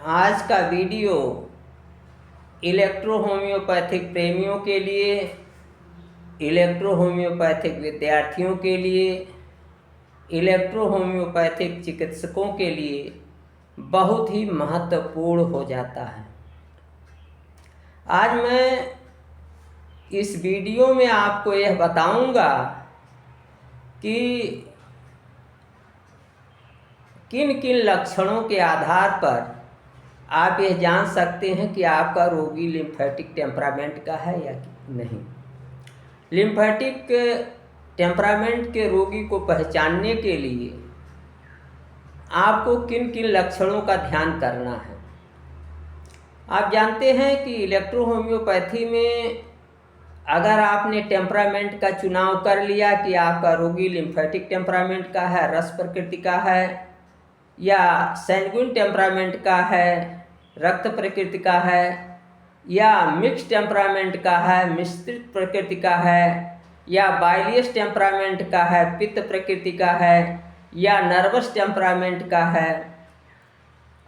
आज का video electro homeopathic प्रेमियों के लिए, इलेक्ट्रो होम्योपैथिक विद्यार्थियों के लिए, इलेक्ट्रो होम्योपैथिक चिकित्सकों के लिए बहुत ही महत्वपूर्ण हो जाता है। आज मैं इस वीडियो में आपको यह बताऊंगा कि किन किन लक्षणों के आधार पर आप यह जान सकते हैं कि आपका रोगी लिम्फेटिक टेम्परामेंट का है या नहीं। लिम्फेटिक टेम्परामेंट के रोगी को पहचानने के लिए आपको किन किन लक्षणों का ध्यान करना है। आप जानते हैं कि इलेक्ट्रो होम्योपैथी में अगर आपने टेम्परामेंट का चुनाव कर लिया कि आपका रोगी लिम्फेटिक टेम्परामेंट का है, रस प्रकृति का है, या सैंग्विन टेम्परामेंट का है, रक्त प्रकृति का है, या मिक्स टेम्परामेंट का है, मिश्रित प्रकृति का है, या बाइलियस टेम्परामेंट का है, पित्त प्रकृति का है, या नर्वस टेम्परामेंट का है,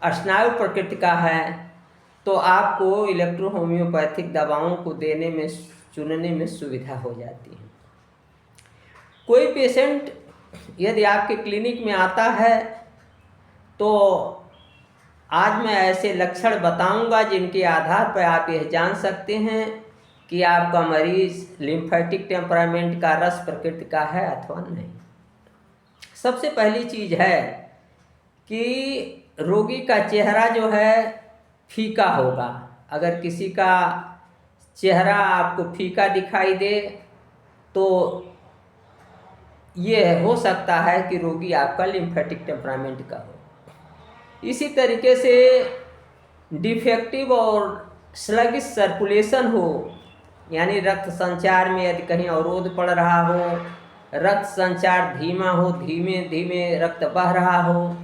स्नायु प्रकृति का है, तो आपको इलेक्ट्रो होम्योपैथिक दवाओं को चुनने में सुविधा हो जाती है। कोई पेशेंट यदि आपके क्लिनिक में आता है तो आज मैं ऐसे लक्षण बताऊंगा जिनके आधार पर आप यह जान सकते हैं कि आपका मरीज लिम्फेटिक टेम्परामेंट का, रस प्रकृति का है अथवा नहीं। सबसे पहली चीज है कि रोगी का चेहरा जो है फीका होगा। अगर किसी का चेहरा आपको फीका दिखाई दे तो ये हो सकता है कि रोगी आपका लिम्फेटिक टेम्परामेंट का हो। इसी तरीके से डिफेक्टिव और स्लगिश सर्कुलेशन हो, यानी रक्त संचार में यदि कहीं अवरोध पड़ रहा हो, रक्त संचार धीमा हो, धीमे धीमे रक्त बह रहा हो,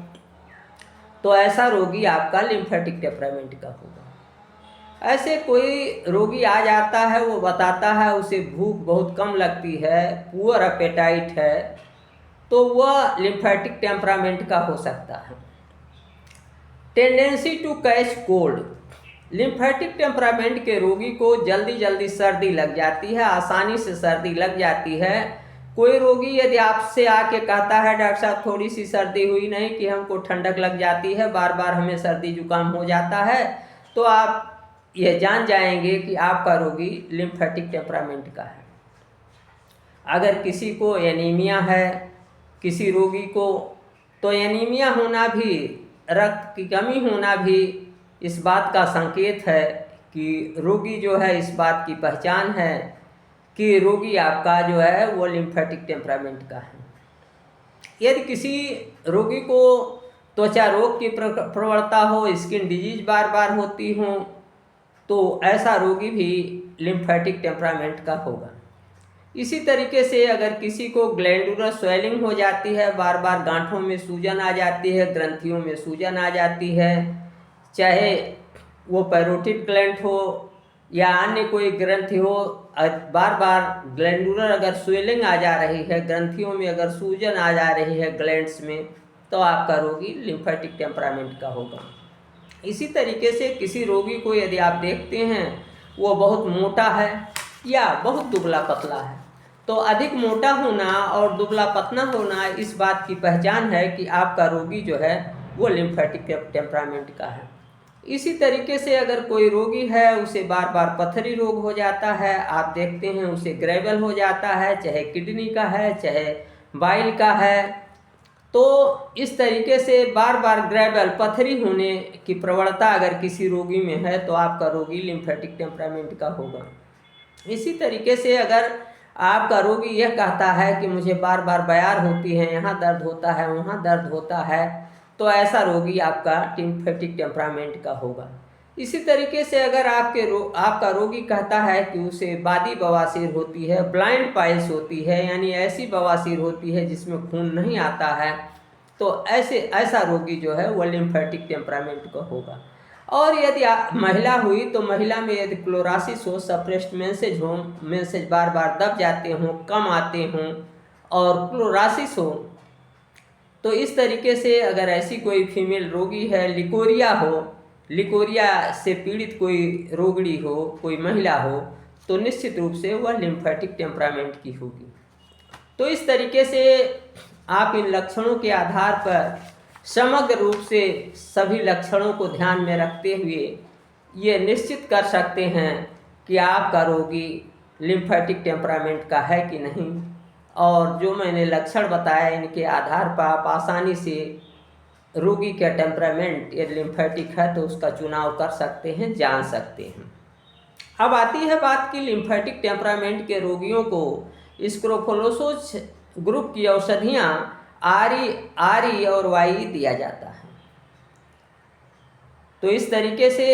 तो ऐसा रोगी आपका लिम्फेटिक टेम्परामेंट का होगा। ऐसे कोई रोगी आ जाता है, वो बताता है उसे भूख बहुत कम लगती है, पुअर एपेटाइट है, तो वह लिम्फेटिक टेम्परामेंट का हो सकता है। Tendency to catch cold, lymphatic temperament के रोगी को जल्दी जल्दी सर्दी लग जाती है, आसानी से सर्दी लग जाती है। कोई रोगी यदि आपसे आके कहता है डॉक्टर साहब थोड़ी सी सर्दी हुई नहीं कि हमको ठंडक लग जाती है, बार बार हमें सर्दी जुकाम हो जाता है, तो आप यह जान जाएंगे कि आपका रोगी लिम्फेटिक टेम्परामेंट का है। अगर किसी को एनीमिया है, किसी रोगी को, तो एनीमिया होना भी, रक्त की कमी होना भी इस बात का संकेत है कि रोगी जो है, इस बात की पहचान है कि रोगी आपका जो है वो लिम्फेटिक टेम्परामेंट का है। यदि किसी रोगी को त्वचा रोग की प्रवणता हो, स्किन डिजीज बार बार होती हो, तो ऐसा रोगी भी लिम्फेटिक टेम्परामेंट का होगा। इसी तरीके से अगर किसी को ग्लैंडुलर स्वेलिंग हो जाती है, बार बार गांठों में सूजन आ जाती है, ग्रंथियों में सूजन आ जाती है, चाहे वो पैरोटिड ग्लैंड हो या अन्य कोई ग्रंथि हो, बार बार ग्लैंडुलर अगर स्वेलिंग आ जा रही है, ग्रंथियों में अगर सूजन आ जा रही है ग्लैंड्स में, तो आपका रोगी लिम्फेटिक टेम्परामेंट का होगा। इसी तरीके से किसी रोगी को यदि आप देखते हैं वो बहुत मोटा है या बहुत दुबला पतला है, तो अधिक मोटा होना और दुबला पतला होना इस बात की पहचान है कि आपका रोगी जो है वो लिम्फेटिक टेम्परामेंट का है। इसी तरीके से अगर कोई रोगी है, उसे बार बार पथरी रोग हो जाता है, आप देखते हैं उसे ग्रेवल हो जाता है, चाहे किडनी का है, चाहे बाइल का है, तो इस तरीके से बार बार ग्रेवल, पथरी होने की प्रवणता अगर किसी रोगी में है तो आपका रोगी लिम्फेटिक टेम्परामेंट का होगा। इसी तरीके से अगर आपका रोगी यह कहता है कि मुझे बार बार बयार होती है, यहाँ दर्द होता है, वहाँ दर्द होता है, तो ऐसा रोगी आपका लिम्फेटिक टेम्परामेंट का होगा। इसी तरीके से अगर आपका रोगी कहता है कि उसे बादी बवासीर होती है, ब्लाइंड पाइल्स होती है, यानी ऐसी बवासीर होती है जिसमें खून नहीं आता है, तो ऐसा रोगी जो है वो लिम्फेटिक टेम्परामेंट का होगा। और यदि महिला हुई तो महिला में यदि क्लोरासिस हो, सप्रेस्ड मेंसेज हो, मेंसेज बार बार दब जाते हों, कम आते हों और क्लोरासिस हो, तो इस तरीके से अगर ऐसी कोई फीमेल रोगी है, लिकोरिया हो, लिकोरिया से पीड़ित कोई रोगिणी हो, कोई महिला हो, तो निश्चित रूप से वह लिम्फेटिक टेम्परामेंट की होगी। तो इस तरीके से आप इन लक्षणों के आधार पर समग्र रूप से सभी लक्षणों को ध्यान में रखते हुए ये निश्चित कर सकते हैं कि आपका रोगी लिम्फेटिक टेम्परामेंट का है कि नहीं। और जो मैंने लक्षण बताया, इनके आधार पर आप आसानी से रोगी का टेम्परामेंट यदि लिम्फेटिक है तो उसका चुनाव कर सकते हैं, जान सकते हैं। अब आती है बात कि लिम्फेटिक टेम्परामेंट के रोगियों को स्क्रोफोलोसोस ग्रुप की औषधियाँ आरई और वाई दिया जाता है। तो इस तरीके से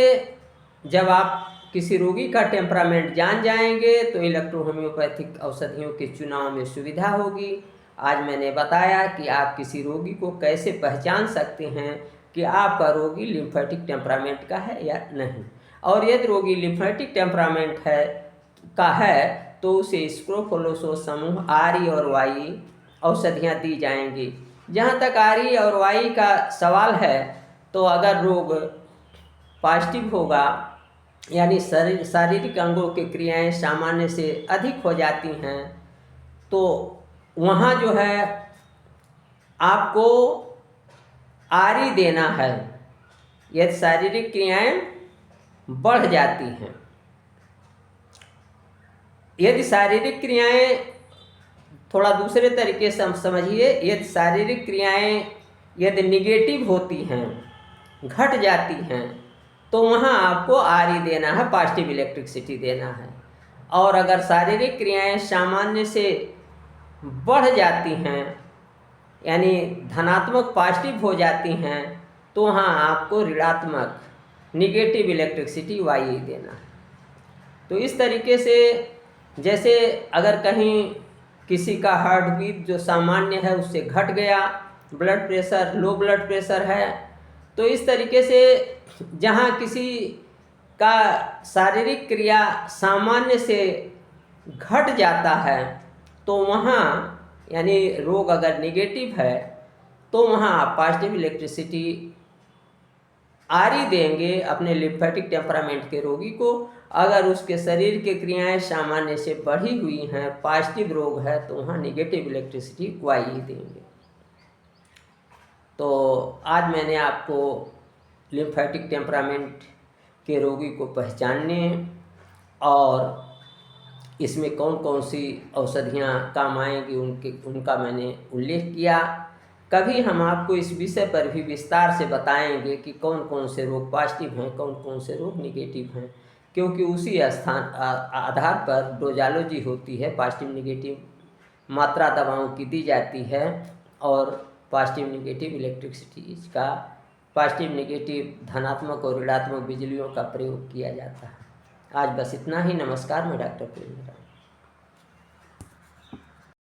जब आप किसी रोगी का टेम्परामेंट जान जाएंगे तो इलेक्ट्रोहोम्योपैथिक औषधियों के चुनाव में सुविधा होगी। आज मैंने बताया कि आप किसी रोगी को कैसे पहचान सकते हैं कि आपका रोगी लिम्फेटिक टेम्परामेंट का है या नहीं। और यदि रोगी लिम्फेटिक टेम्परामेंट है तो उसे स्क्रोफोलोसोस समूह आरई और वाई औषधियाँ दी जाएंगी। जहाँ तक आरई और वाई का सवाल है, तो अगर रोग पॉजिटिव होगा यानी शारीरिक अंगों की क्रियाएं सामान्य से अधिक हो जाती हैं, तो वहाँ जो है आपको आरई देना है। यदि शारीरिक क्रियाएं बढ़ जाती हैं, यदि शारीरिक क्रियाएं, थोड़ा दूसरे तरीके से हम समझिए, यदि शारीरिक क्रियाएं यदि निगेटिव होती हैं, घट जाती हैं, तो वहाँ आपको आरई देना है, पॉजिटिव इलेक्ट्रिसिटी देना है। और अगर शारीरिक क्रियाएं सामान्य से बढ़ जाती हैं यानी धनात्मक पॉजिटिव हो जाती हैं, तो वहाँ आपको ऋणात्मक निगेटिव इलेक्ट्रिसिटी वाई देना है। तो इस तरीके से जैसे अगर कहीं किसी का हार्ट बीट जो सामान्य है उससे घट गया, blood pressure, low blood pressure है, तो इस तरीके से जहाँ किसी का शारीरिक क्रिया सामान्य से घट जाता है, तो वहाँ यानी रोग अगर निगेटिव है तो वहाँ आप पॉजिटिव इलेक्ट्रिसिटी आरई देंगे अपने लिम्फेटिक टेम्परामेंट के रोगी को। अगर उसके शरीर की क्रियाएं सामान्य से बढ़ी हुई हैं, पॉजिटिव रोग है, तो वहाँ निगेटिव इलेक्ट्रिसिटी वाई देंगे। तो आज मैंने आपको लिम्फेटिक टेम्परामेंट के रोगी को पहचानने और इसमें कौन कौन सी औषधियाँ काम आएंगी उनका मैंने उल्लेख किया। कभी हम आपको इस विषय पर भी विस्तार से बताएंगे कि कौन कौन से रोग पॉजिटिव हैं, कौन कौन से रोग निगेटिव हैं, क्योंकि उसी आधार पर डोजालॉजी होती है। पॉजिटिव निगेटिव मात्रा दवाओं की दी जाती है और पॉजिटिव निगेटिव इलेक्ट्रिसिटीज का, पॉजिटिव निगेटिव धनात्मक और ऋणात्मक बिजलियों का प्रयोग किया जाता है। आज बस इतना ही। नमस्कार, मैं डॉक्टर प्रेम।